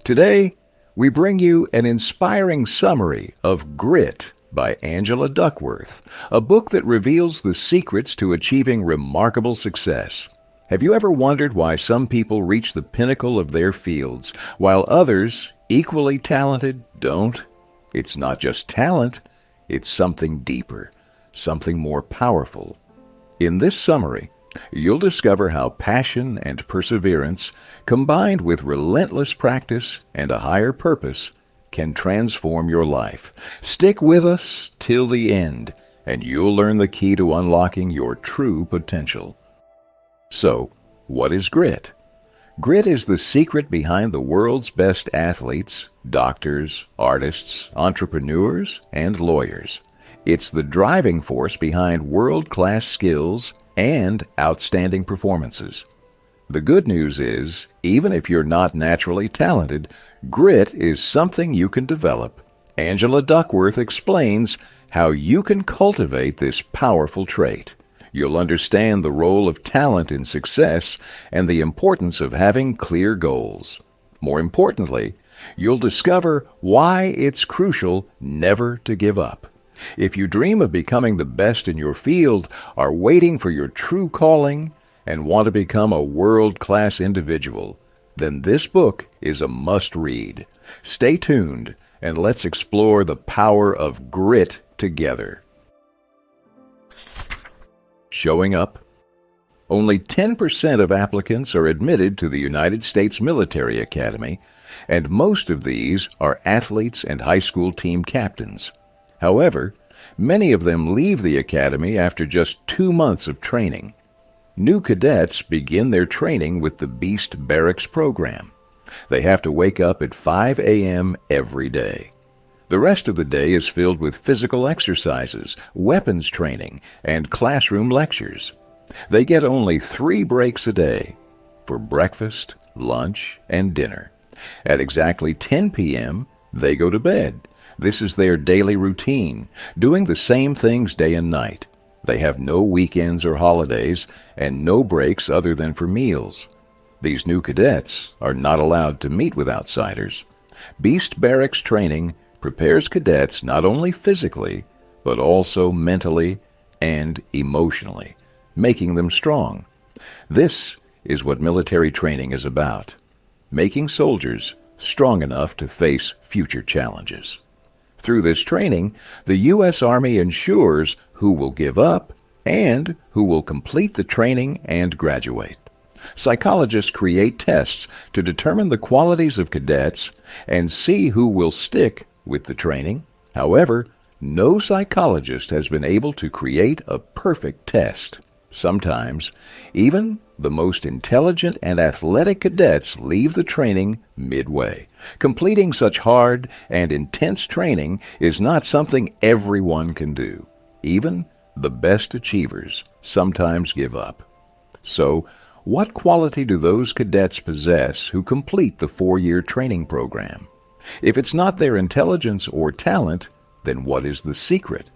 Today, we bring you an inspiring summary of Grit by Angela Duckworth, a book that reveals the secrets to achieving remarkable success. Have you ever wondered why some people reach the pinnacle of their fields, while others, equally talented, don't? It's not just talent, it's something deeper, something more powerful. In this summary, you'll discover how passion and perseverance, combined with relentless practice and a higher purpose, can transform your life. Stick with us till the end, and you'll learn the key to unlocking your true potential. So, what is grit? Grit is the secret behind the world's best athletes, doctors, artists, entrepreneurs, and lawyers. It's the driving force behind world-class skills and outstanding performances. The good news is, even if you're not naturally talented, grit is something you can develop. Angela Duckworth explains how you can cultivate this powerful trait. You'll understand the role of talent in success and the importance of having clear goals. More importantly, you'll discover why it's crucial never to give up. If you dream of becoming the best in your field, are waiting for your true calling, and want to become a world-class individual, then this book is a must-read. Stay tuned, and let's explore the power of grit together. Showing up. Only 10% of applicants are admitted to the United States Military Academy, and most of these are athletes and high school team captains. However, many of them leave the academy after just 2 months of training. New cadets begin their training with the Beast Barracks program. They have to wake up at 5 a.m. every day. The rest of the day is filled with physical exercises, weapons training, and classroom lectures. They get only 3 breaks a day for breakfast, lunch, and dinner. At exactly 10 p.m., they go to bed. This is their daily routine, doing the same things day and night. They have no weekends or holidays, and no breaks other than for meals. These new cadets are not allowed to meet with outsiders. Beast Barracks training prepares cadets not only physically, but also mentally and emotionally, making them strong. This is what military training is about, making soldiers strong enough to face future challenges. Through this training, the U.S. Army ensures who will give up and who will complete the training and graduate. Psychologists create tests to determine the qualities of cadets and see who will stick with the training. However, no psychologist has been able to create a perfect test. Sometimes, even the most intelligent and athletic cadets leave the training midway. Completing such hard and intense training is not something everyone can do. Even the best achievers sometimes give up. So, what quality do those cadets possess who complete the 4-year training program? If it's not their intelligence or talent, then what is the secret?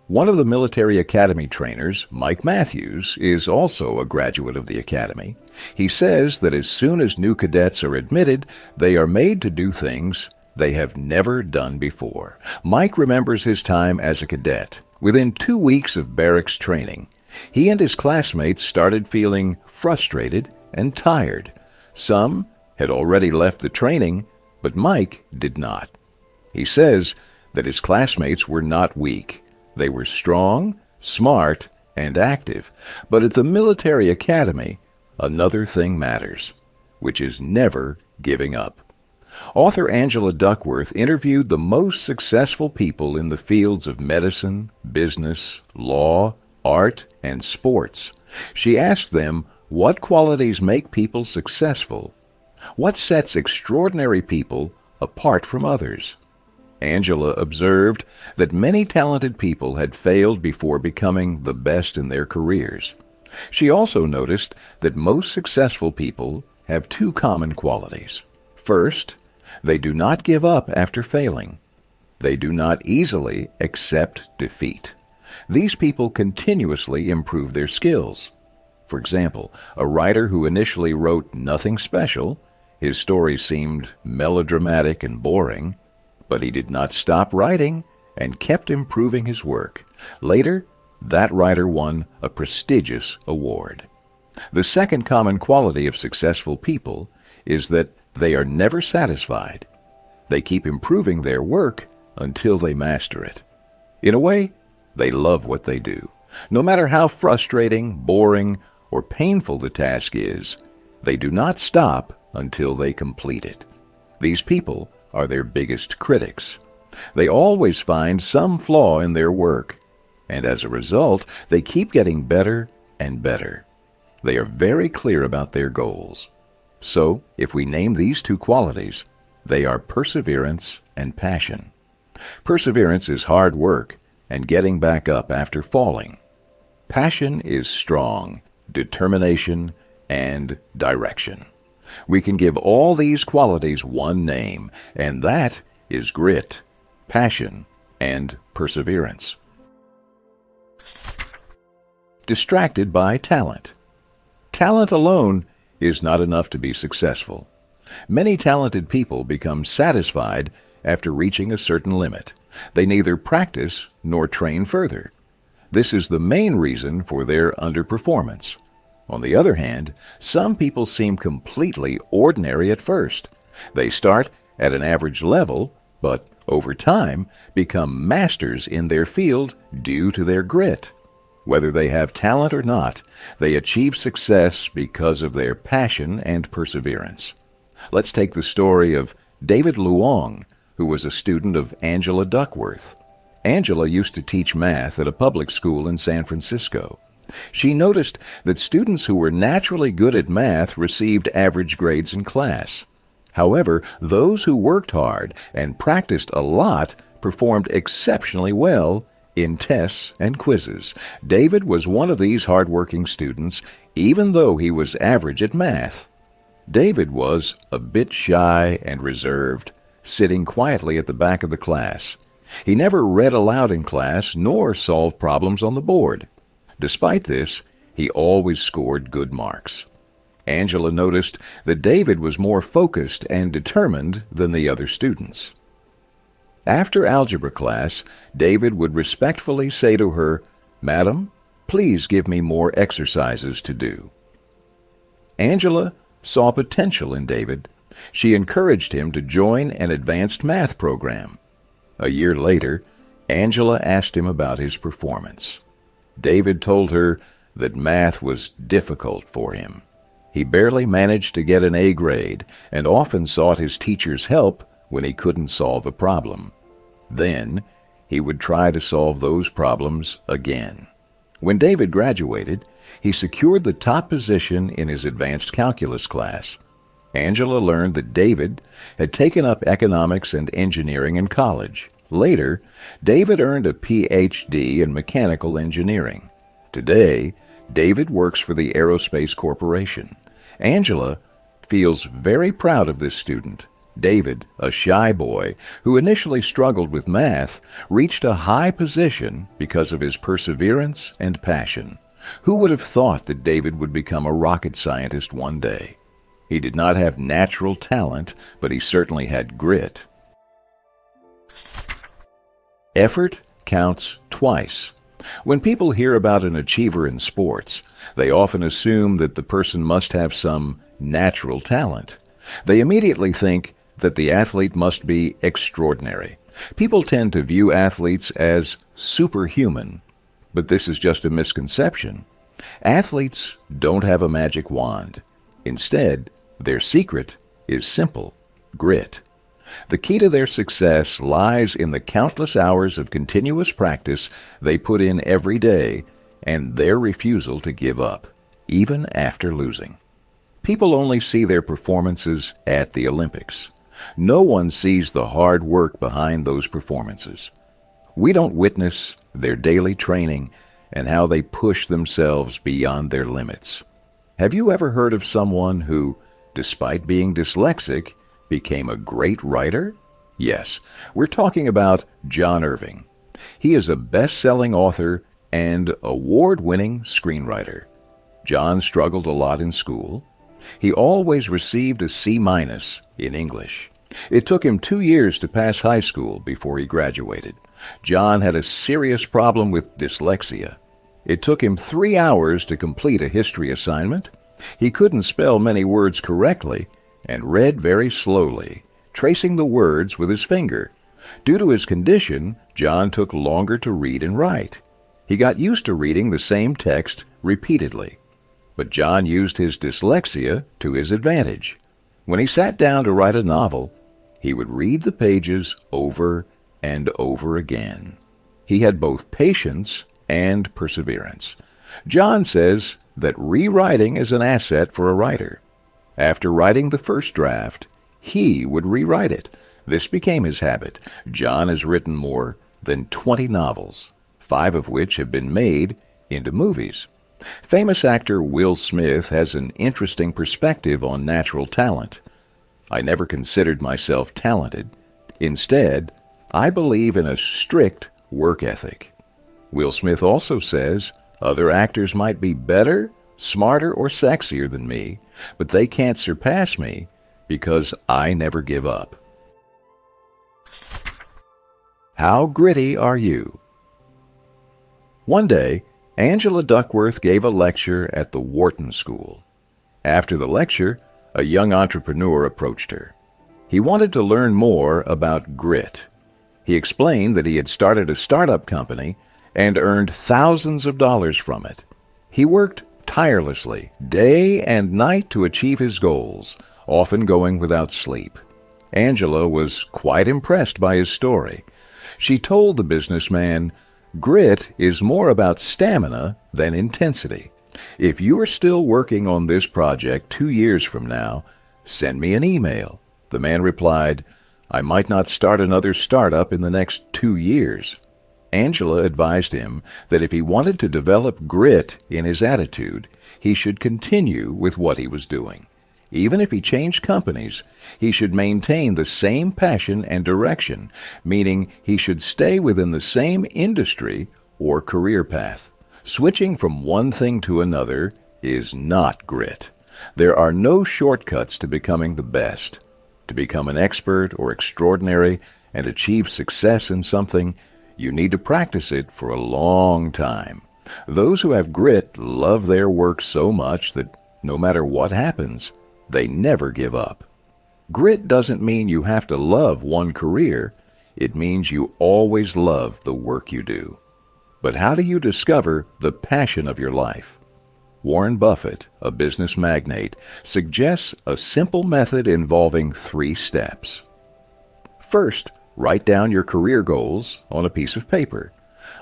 One of the military academy trainers, Mike Matthews, is also a graduate of the academy. He says that as soon as new cadets are admitted, they are made to do things they have never done before. Mike remembers his time as a cadet. Within 2 weeks of barracks training, he and his classmates started feeling frustrated and tired. Some had already left the training, but Mike did not. He says that his classmates were not weak. They were strong, smart, and active. But at the military academy, another thing matters, which is never giving up. Author Angela Duckworth interviewed the most successful people in the fields of medicine, business, law, art, and sports. She asked them what qualities make people successful. What sets extraordinary people apart from others? Angela observed that many talented people had failed before becoming the best in their careers. She also noticed that most successful people have 2 common qualities. First, they do not give up after failing. They do not easily accept defeat. These people continuously improve their skills. For example, a writer who initially wrote nothing special His story seemed melodramatic and boring, but he did not stop writing and kept improving his work. Later, that writer won a prestigious award. The second common quality of successful people is that they are never satisfied. They keep improving their work until they master it. In a way, they love what they do. No matter how frustrating, boring, or painful the task is, they do not stop until they complete it. These people are their biggest critics. They always find some flaw in their work, and as a result, they keep getting better and better. They are very clear about their goals. So, if we name these two qualities, they are perseverance and passion. Perseverance is hard work and getting back up after falling. Passion is strong, determination, and direction. We can give all these qualities one name, and that is grit, passion, and perseverance. Distracted by talent. Talent alone is not enough to be successful. Many talented people become satisfied after reaching a certain limit. They neither practice nor train further. This is the main reason for their underperformance. On the other hand, some people seem completely ordinary at first. They start at an average level, but over time become masters in their field due to their grit. Whether they have talent or not, they achieve success because of their passion and perseverance. Let's take the story of David Luong, who was a student of Angela Duckworth. Angela used to teach math at a public school in San Francisco. She noticed that students who were naturally good at math received average grades in class. However, those who worked hard and practiced a lot performed exceptionally well in tests and quizzes. David was one of these hard-working students, even though he was average at math. David was a bit shy and reserved, sitting quietly at the back of the class. He never read aloud in class nor solved problems on the board. Despite this, he always scored good marks. Angela noticed that David was more focused and determined than the other students. After algebra class, David would respectfully say to her, "Madam, please give me more exercises to do." Angela saw potential in David. She encouraged him to join an advanced math program. A year later, Angela asked him about his performance. David told her that math was difficult for him. He barely managed to get an A grade and often sought his teacher's help when he couldn't solve a problem. Then, he would try to solve those problems again. When David graduated, he secured the top position in his advanced calculus class. Angela learned that David had taken up economics and engineering in college. Later, David earned a Ph.D. in mechanical engineering. Today, David works for the Aerospace Corporation. Angela feels very proud of this student. David, a shy boy who initially struggled with math, reached a high position because of his perseverance and passion. Who would have thought that David would become a rocket scientist one day? He did not have natural talent, but he certainly had grit. Effort counts twice. When people hear about an achiever in sports, they often assume that the person must have some natural talent. They immediately think that the athlete must be extraordinary. People tend to view athletes as superhuman, but this is just a misconception. Athletes don't have a magic wand. Instead, their secret is simple: grit. The key to their success lies in the countless hours of continuous practice they put in every day and their refusal to give up, even after losing. People only see their performances at the Olympics. No one sees the hard work behind those performances. We don't witness their daily training and how they push themselves beyond their limits. Have you ever heard of someone who, despite being dyslexic, became a great writer? Yes, we're talking about John Irving. He is a best-selling author and award-winning screenwriter. John struggled a lot in school. He always received a C- in English. It took him 2 years to pass high school before he graduated. John had a serious problem with dyslexia. It took him 3 hours to complete a history assignment. He couldn't spell many words correctly and read very slowly, tracing the words with his finger. Due to his condition, John took longer to read and write. He got used to reading the same text repeatedly. But John used his dyslexia to his advantage. When he sat down to write a novel, he would read the pages over and over again. He had both patience and perseverance. John says that rewriting is an asset for a writer. After writing the first draft, he would rewrite it. This became his habit. John has written more than 20 novels, 5 of which have been made into movies. Famous actor Will Smith has an interesting perspective on natural talent. I never considered myself talented. Instead, I believe in a strict work ethic. Will Smith also says other actors might be better, smarter, or sexier than me, but they can't surpass me because I never give up. How gritty are you? One day, Angela Duckworth gave a lecture at the Wharton School. After the lecture, a young entrepreneur approached her. He wanted to learn more about grit. He explained that he had started a startup company and earned thousands of dollars from it. He worked tirelessly, day and night, to achieve his goals, often going without sleep. Angela was quite impressed by his story. She told the businessman, "Grit is more about stamina than intensity. If you are still working on this project 2 years from now, send me an email." The man replied, "I might not start another startup in the next 2 years." Angela advised him that if he wanted to develop grit in his attitude, he should continue with what he was doing. Even if he changed companies, he should maintain the same passion and direction, meaning he should stay within the same industry or career path. Switching from one thing to another is not grit. There are no shortcuts to becoming the best. To become an expert or extraordinary and achieve success in something, you need to practice it for a long time. Those who have grit love their work so much that no matter what happens, they never give up. Grit doesn't mean you have to love one career. It means you always love the work you do. But how do you discover the passion of your life? Warren Buffett, a business magnate, suggests a simple method involving 3 steps. First, write down your career goals on a piece of paper.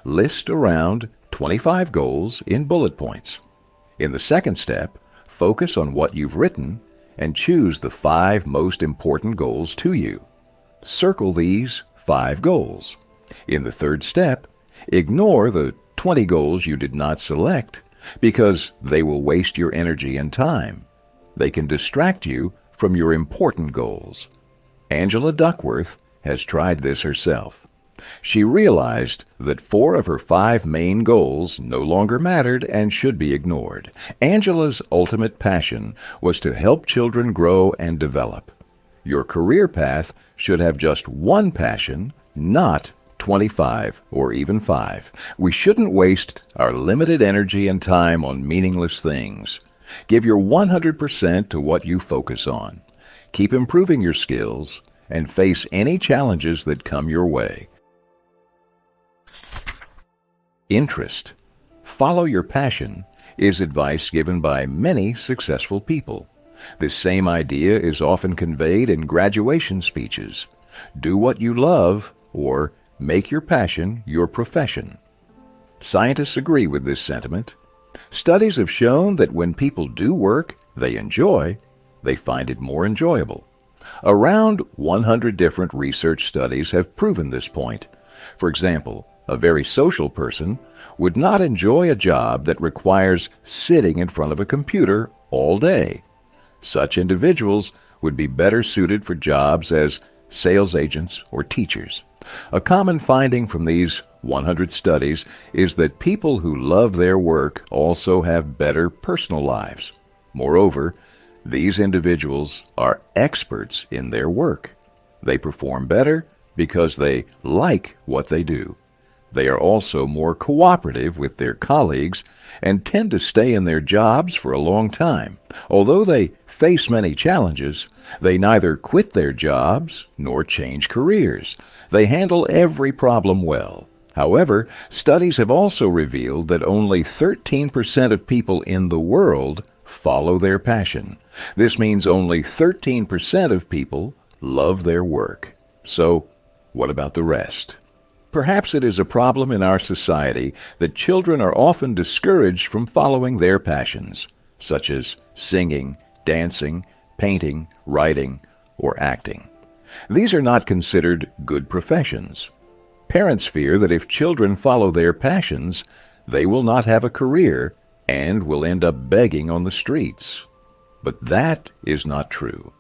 List around 25 goals in bullet points. In the second step, focus on what you've written and choose the 5 most important goals to you. Circle these 5 goals. In the third step, ignore the 20 goals you did not select because they will waste your energy and time. They can distract you from your important goals. Angela Duckworth has tried this herself. She realized that 4 of her 5 main goals no longer mattered and should be ignored. Angela's ultimate passion was to help children grow and develop. Your career path should have just one passion, not 25 or even 5. We shouldn't waste our limited energy and time on meaningless things. Give your 100% to what you focus on. Keep improving your skills and face any challenges that come your way. Interest. Follow your passion is advice given by many successful people. This same idea is often conveyed in graduation speeches. Do what you love, or make your passion your profession. Scientists agree with this sentiment. Studies have shown that when people do work they enjoy, they find it more enjoyable. Around 100 different research studies have proven this point. For example, a very social person would not enjoy a job that requires sitting in front of a computer all day. Such individuals would be better suited for jobs as sales agents or teachers. A common finding from these 100 studies is that people who love their work also have better personal lives. Moreover, These individuals are experts in their work. They perform better because they like what they do. They are also more cooperative with their colleagues and tend to stay in their jobs for a long time. Although they face many challenges, they neither quit their jobs nor change careers. They handle every problem well. However, studies have also revealed that only 13% of people in the world follow their passion. This means only 13% of people love their work. So, what about the rest? Perhaps it is a problem in our society that children are often discouraged from following their passions, such as singing, dancing, painting, writing, or acting. These are not considered good professions. Parents fear that if children follow their passions, they will not have a career and will end up begging on the streets. But that is not true.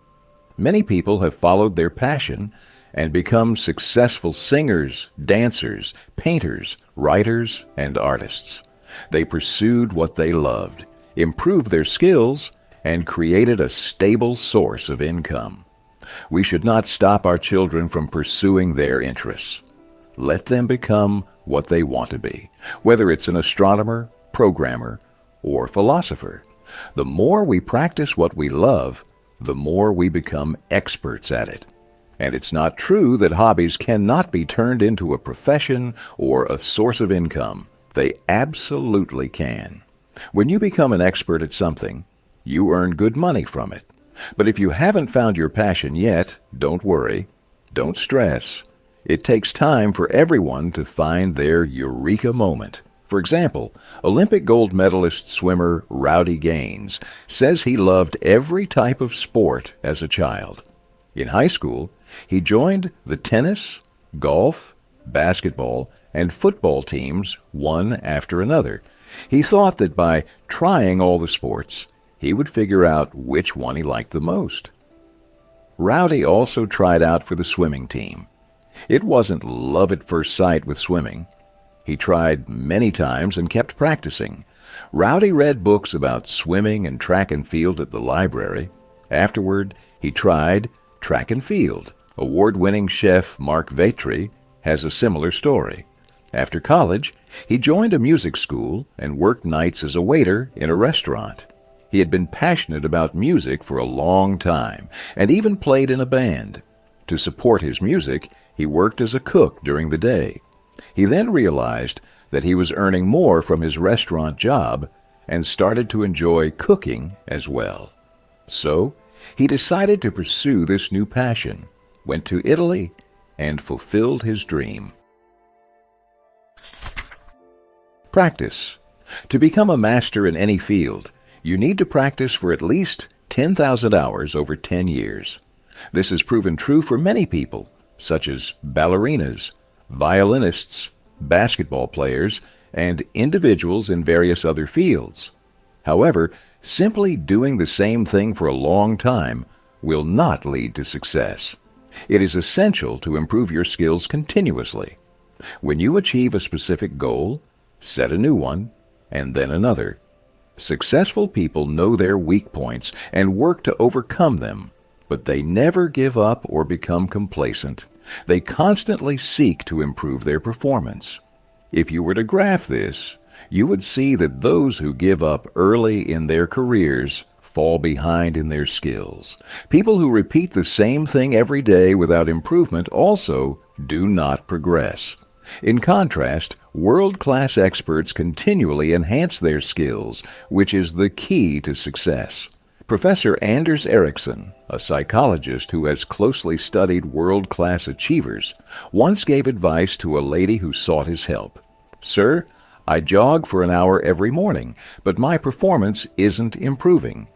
Many people have followed their passion and become successful singers, dancers, painters, writers, and artists. They pursued what they loved, improved their skills, and created a stable source of income. We should not stop our children from pursuing their interests. Let them become what they want to be, whether it's an astronomer, programmer, or philosopher. The more we practice what we love, the more we become experts at it. And it's not true that hobbies cannot be turned into a profession or a source of income. They absolutely can. When you become an expert at something, you earn good money from it. But if you haven't found your passion yet, don't worry, don't stress. It takes time for everyone to find their eureka moment. For example, Olympic gold medalist swimmer Rowdy Gaines says he loved every type of sport as a child. In high school, he joined the tennis, golf, basketball, and football teams one after another. He thought that by trying all the sports, he would figure out which one he liked the most. Rowdy also tried out for the swimming team. It wasn't love at first sight with swimming. He tried many times and kept practicing. Rowdy read books about swimming and track and field at the library. Afterward, he tried track and field. Award-winning chef Mark Vetri has a similar story. After college, he joined a music school and worked nights as a waiter in a restaurant. He had been passionate about music for a long time and even played in a band. To support his music, he worked as a cook during the day. He then realized that he was earning more from his restaurant job and started to enjoy cooking as well. So, he decided to pursue this new passion, went to Italy, and fulfilled his dream. Practice. To become a master in any field, you need to practice for at least 10,000 hours over 10 years. This has proven true for many people, such as ballerinas, violinists, basketball players, and individuals in various other fields. However, simply doing the same thing for a long time will not lead to success. It is essential to improve your skills continuously. When you achieve a specific goal, set a new one, and then another. Successful people know their weak points and work to overcome them, but they never give up or become complacent. They constantly seek to improve their performance. If you were to graph this, you would see that those who give up early in their careers fall behind in their skills. People who repeat the same thing every day without improvement also do not progress. In contrast, world-class experts continually enhance their skills, which is the key to success. Professor Anders Ericsson, a psychologist who has closely studied world-class achievers, once gave advice to a lady who sought his help. "Sir, I jog for an hour every morning, but my performance isn't improving.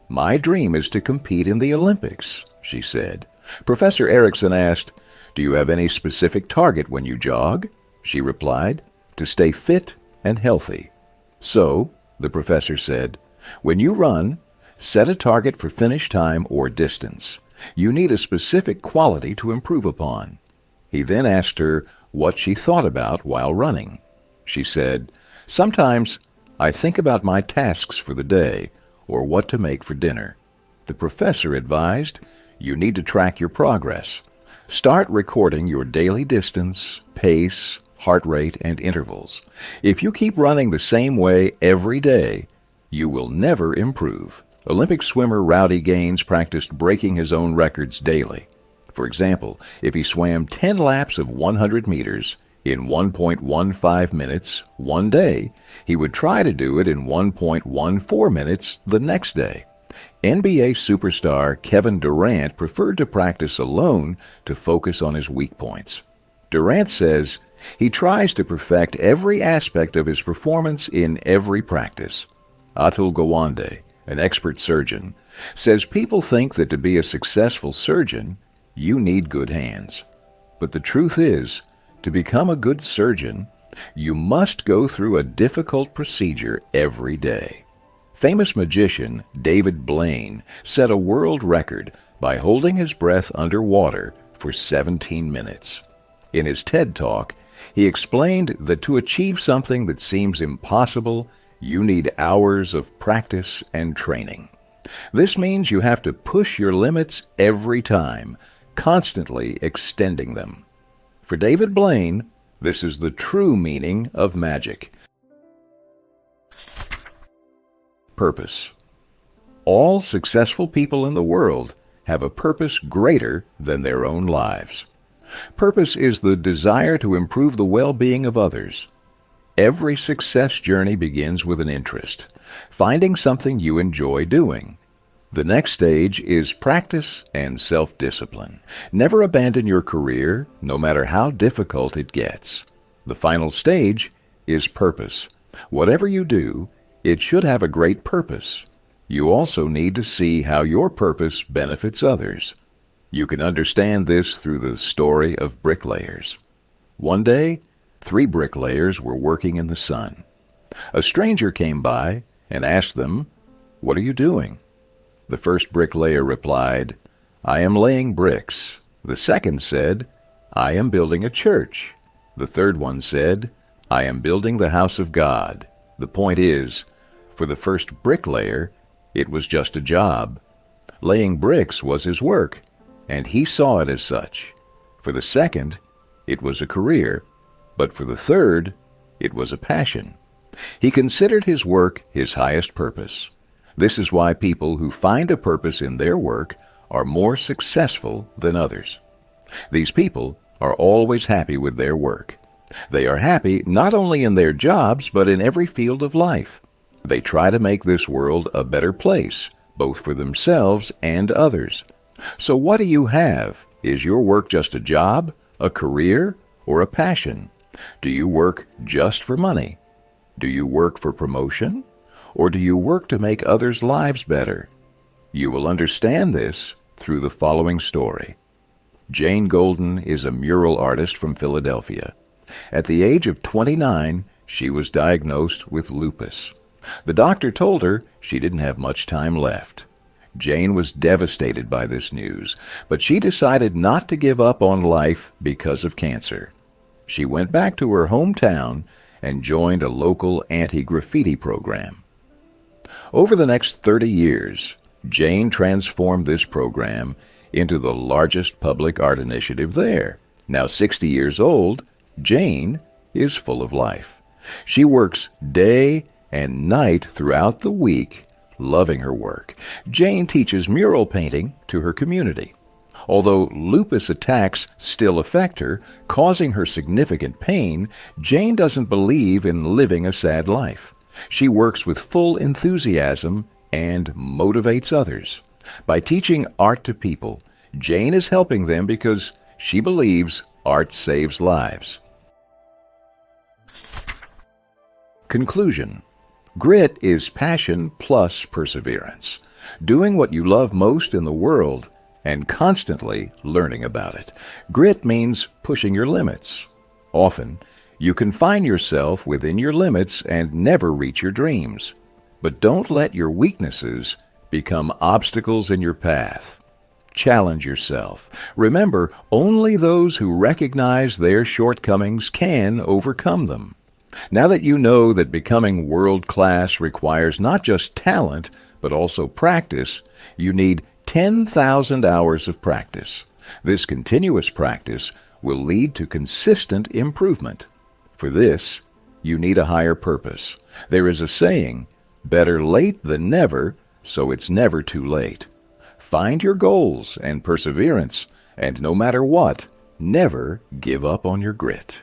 My dream is to compete in the Olympics," she said. Professor Ericsson asked, "Do you have any specific target when you jog?" She replied, "To stay fit and healthy." "So," the professor said, "when you run, set a target for finish time or distance. You need a specific quality to improve upon." He then asked her what she thought about while running. She said, "Sometimes I think about my tasks for the day or what to make for dinner." The professor advised, you need to track your progress. Start recording your daily distance, pace, heart rate, and intervals. If you keep running the same way every day, you will never improve. Olympic swimmer Rowdy Gaines practiced breaking his own records daily. For example, if he swam 10 laps of 100 meters in 1.15 minutes one day, he would try to do it in 1.14 minutes the next day. NBA superstar Kevin Durant preferred to practice alone to focus on his weak points. Durant says he tries to perfect every aspect of his performance in every practice. Atul Gawande, an expert surgeon, says people think that to be a successful surgeon, you need good hands. But the truth is, to become a good surgeon, you must go through a difficult procedure every day. Famous magician David Blaine set a world record by holding his breath underwater for 17 minutes. In his TED Talk, he explained that to achieve something that seems impossible, you need hours of practice and training. This means you have to push your limits every time, constantly extending them. For David Blaine, this is the true meaning of magic. Purpose. All successful people in the world have a purpose greater than their own lives. Purpose is the desire to improve the well-being of others. Every success journey begins with an interest, finding something you enjoy doing. The next stage is practice and self-discipline. Never abandon your career, no matter how difficult it gets. The final stage is purpose. Whatever you do, it should have a great purpose. You also need to see how your purpose benefits others. You can understand this through the story of bricklayers. One day, 3 bricklayers were working in the sun. A stranger came by and asked them, "What are you doing?" The first bricklayer replied, "I am laying bricks." The second said, "I am building a church." The third one said, "I am building the house of God." The point is, for the first bricklayer, it was just a job. Laying bricks was his work, and he saw it as such. For the second, it was a career, but for the third, it was a passion. He considered his work his highest purpose. This is why people who find a purpose in their work are more successful than others. These people are always happy with their work. They are happy not only in their jobs, but in every field of life. They try to make this world a better place, both for themselves and others. So what do you have? Is your work just a job, a career, or a passion? Do you work just for money? Do you work for promotion? Or do you work to make others' lives better? You will understand this through the following story. Jane Golden is a mural artist from Philadelphia. At the age of 29, she was diagnosed with lupus. The doctor told her she didn't have much time left. Jane was devastated by this news, but she decided not to give up on life because of cancer. She went back to her hometown and joined a local anti-graffiti program. Over the next 30 years, Jane transformed this program into the largest public art initiative there. Now 60 years old, Jane is full of life. She works day and night throughout the week, loving her work. Jane teaches mural painting to her community. Although lupus attacks still affect her, causing her significant pain, Jane doesn't believe in living a sad life. She works with full enthusiasm and motivates others. By teaching art to people, Jane is helping them because she believes art saves lives. Conclusion. Grit is passion plus perseverance. Doing what you love most in the world and constantly learning about it. Grit means pushing your limits. Often, you confine yourself within your limits and never reach your dreams. But don't let your weaknesses become obstacles in your path. Challenge yourself. Remember, only those who recognize their shortcomings can overcome them. Now that you know that becoming world-class requires not just talent, but also practice, you need 10,000 hours of practice. This continuous practice will lead to consistent improvement. For this, you need a higher purpose. There is a saying, better late than never, so it's never too late. Find your goals and perseverance, and no matter what, never give up on your grit.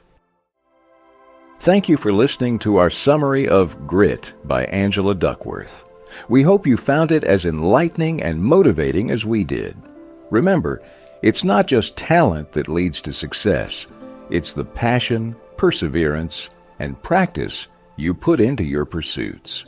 Thank you for listening to our summary of Grit by Angela Duckworth. We hope you found it as enlightening and motivating as we did. Remember, it's not just talent that leads to success. It's the passion, perseverance, and practice you put into your pursuits.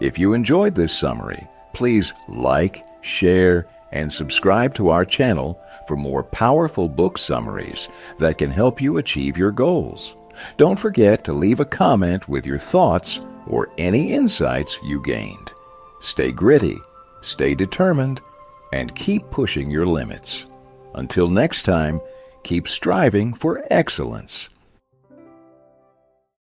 If you enjoyed this summary, please like, share, and subscribe to our channel for more powerful book summaries that can help you achieve your goals. Don't forget to leave a comment with your thoughts or any insights you gained. Stay gritty, stay determined, and keep pushing your limits. Until next time, keep striving for excellence.